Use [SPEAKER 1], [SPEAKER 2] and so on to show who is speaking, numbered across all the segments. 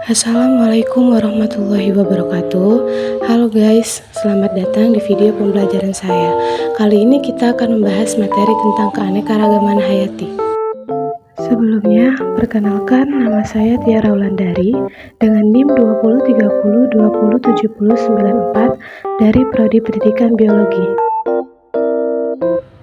[SPEAKER 1] Assalamualaikum warahmatullahi wabarakatuh. Halo guys, selamat datang di video pembelajaran saya. Kali ini kita akan membahas materi tentang keanekaragaman hayati. Sebelumnya, perkenalkan nama saya Tiara Wulandari dengan NIM 2030207094 dari Prodi Pendidikan Biologi.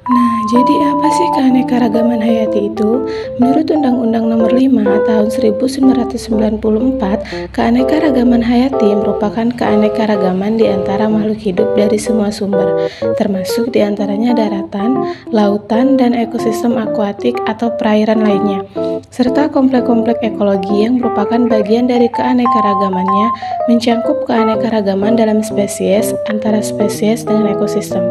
[SPEAKER 1] Nah, jadi apa sih keanekaragaman hayati itu? Menurut Undang-Undang Nomor 5 Tahun 1994, keanekaragaman hayati merupakan keanekaragaman di antara makhluk hidup dari semua sumber, termasuk di antaranya daratan, lautan, dan ekosistem akuatik atau perairan lainnya, serta komplek-komplek ekologi yang merupakan bagian dari keanekaragamannya, mencangkup keanekaragaman dalam spesies, antara spesies dengan ekosistem.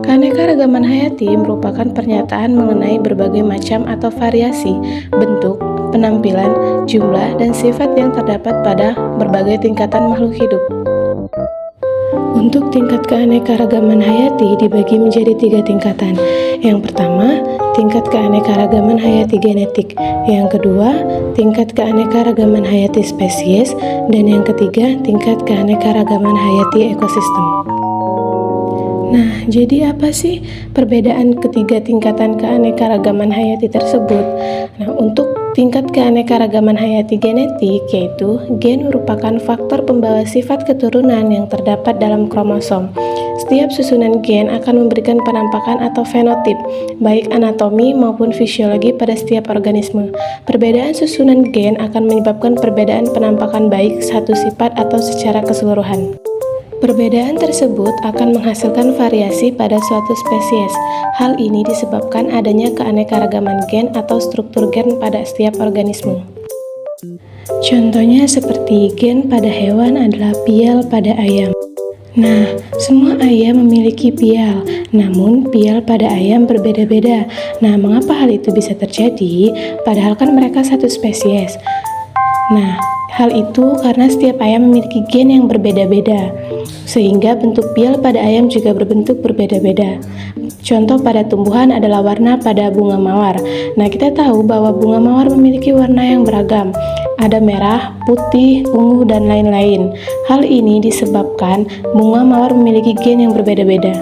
[SPEAKER 1] Keanekaragaman hayati merupakan pernyataan mengenai berbagai macam atau variasi, bentuk, penampilan, jumlah, dan sifat yang terdapat pada berbagai tingkatan makhluk hidup. Untuk tingkat keanekaragaman hayati dibagi menjadi 3 tingkatan. Yang pertama, tingkat keanekaragaman hayati genetik. Yang kedua, tingkat keanekaragaman hayati spesies. Dan yang ketiga, tingkat keanekaragaman hayati ekosistem. Nah, jadi apa sih perbedaan ketiga tingkatan keanekaragaman hayati tersebut? Nah, untuk tingkat keanekaragaman hayati genetik, yaitu gen merupakan faktor pembawa sifat keturunan yang terdapat dalam kromosom. Setiap susunan gen akan memberikan penampakan atau fenotip, baik anatomi maupun fisiologi pada setiap organisme. Perbedaan susunan gen akan menyebabkan perbedaan penampakan baik satu sifat atau secara keseluruhan. Perbedaan tersebut akan menghasilkan variasi pada suatu spesies. Hal ini disebabkan adanya keanekaragaman gen atau struktur gen pada setiap organisme. Contohnya seperti gen pada hewan adalah pial pada ayam. Nah, semua ayam memiliki pial, namun pial pada ayam berbeda-beda. Nah, mengapa hal itu bisa terjadi? Padahal kan mereka satu spesies. Nah, hal itu karena setiap ayam memiliki gen yang berbeda-beda, sehingga bentuk pial pada ayam juga berbentuk berbeda-beda. Contoh pada tumbuhan adalah warna pada bunga mawar. Nah, kita tahu bahwa bunga mawar memiliki warna yang beragam. Ada merah, putih, ungu, dan lain-lain. Hal ini disebabkan bunga mawar memiliki gen yang berbeda-beda.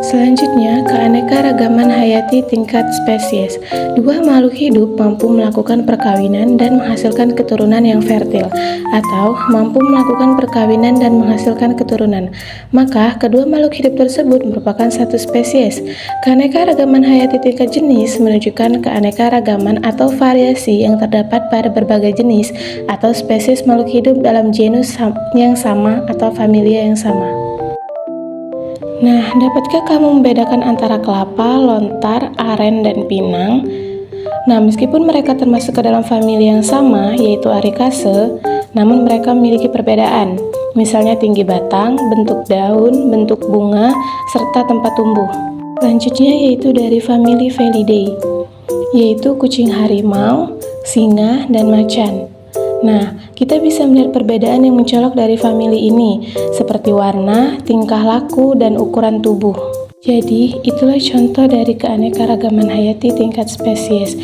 [SPEAKER 1] Selanjutnya, keanekaragaman hayati tingkat spesies. Dua makhluk hidup mampu melakukan perkawinan dan menghasilkan keturunan yang fertil, atau mampu melakukan perkawinan dan menghasilkan keturunan. Maka, kedua makhluk hidup tersebut merupakan satu spesies. Keanekaragaman hayati tingkat jenis menunjukkan keanekaragaman atau variasi yang terdapat pada berbagai jenis atau spesies makhluk hidup dalam genus yang sama atau familia yang sama. Nah, dapatkah kamu membedakan antara kelapa, lontar, aren, dan pinang? Nah, meskipun mereka termasuk ke dalam familia yang sama, yaitu Aricaceae, namun mereka memiliki perbedaan. Misalnya tinggi batang, bentuk daun, bentuk bunga, serta tempat tumbuh. Selanjutnya yaitu dari famili Felidae, yaitu kucing harimau, singa, dan macan. Nah, kita bisa melihat perbedaan yang mencolok dari famili ini, seperti warna, tingkah laku, dan ukuran tubuh. Jadi, itulah contoh dari keanekaragaman hayati tingkat spesies.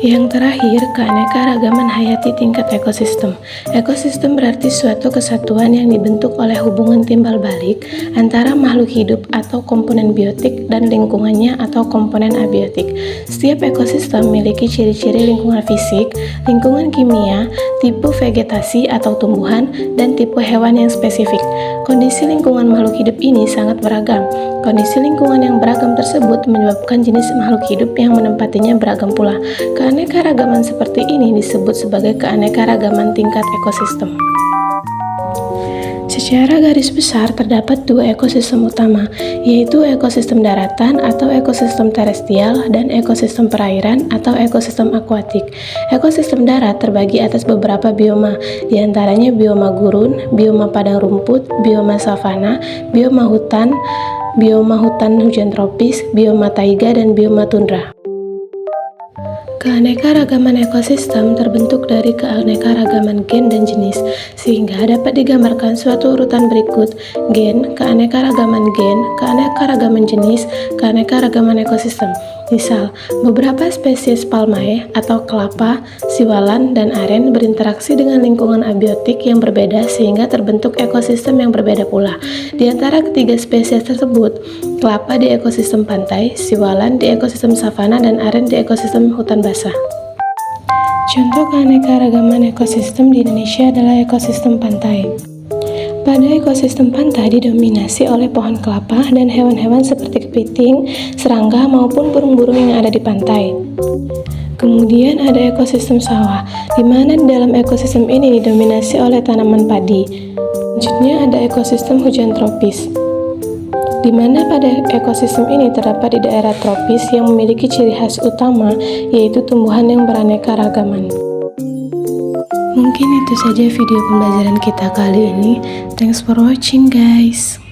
[SPEAKER 1] Yang terakhir, keanekaragaman hayati tingkat ekosistem. Ekosistem berarti suatu kesatuan yang dibentuk oleh hubungan timbal balik antara makhluk hidup atau komponen biotik dan lingkungannya atau komponen abiotik. Setiap ekosistem memiliki ciri-ciri lingkungan fisik, lingkungan kimia, tipe vegetasi atau tumbuhan, dan tipe hewan yang spesifik. Kondisi lingkungan makhluk hidup ini sangat beragam. Kondisi lingkungan yang beragam tersebut menyebabkan jenis makhluk hidup yang menempatinya beragam pula. Keanekaragaman seperti ini disebut sebagai keanekaragaman tingkat ekosistem. Secara garis besar terdapat dua ekosistem utama, yaitu ekosistem daratan atau ekosistem terestrial dan ekosistem perairan atau ekosistem akuatik. Ekosistem darat terbagi atas beberapa bioma, diantaranya bioma gurun, bioma padang rumput, bioma savana, bioma hutan hujan tropis, bioma taiga, dan bioma tundra. Keanekaragaman ekosistem terbentuk dari keanekaragaman gen dan jenis, sehingga dapat digambarkan suatu urutan berikut: gen, keanekaragaman jenis, keanekaragaman ekosistem. Misal, beberapa spesies palmae atau kelapa, siwalan, dan aren berinteraksi dengan lingkungan abiotik yang berbeda sehingga terbentuk ekosistem yang berbeda pula. Di antara ketiga spesies tersebut, kelapa di ekosistem pantai, siwalan di ekosistem savana, dan aren di ekosistem hutan basah. Contoh keanekaragaman ekosistem di Indonesia adalah ekosistem pantai. Pada ekosistem pantai didominasi oleh pohon kelapa dan hewan-hewan seperti kepiting, serangga, maupun burung-burung yang ada di pantai. Kemudian ada ekosistem sawah, di mana di dalam ekosistem ini didominasi oleh tanaman padi. Selanjutnya ada ekosistem hujan tropis, di mana pada ekosistem ini terdapat di daerah tropis yang memiliki ciri khas utama, yaitu tumbuhan yang beraneka ragaman. Mungkin itu saja video pembelajaran kita kali ini. Thanks for watching guys.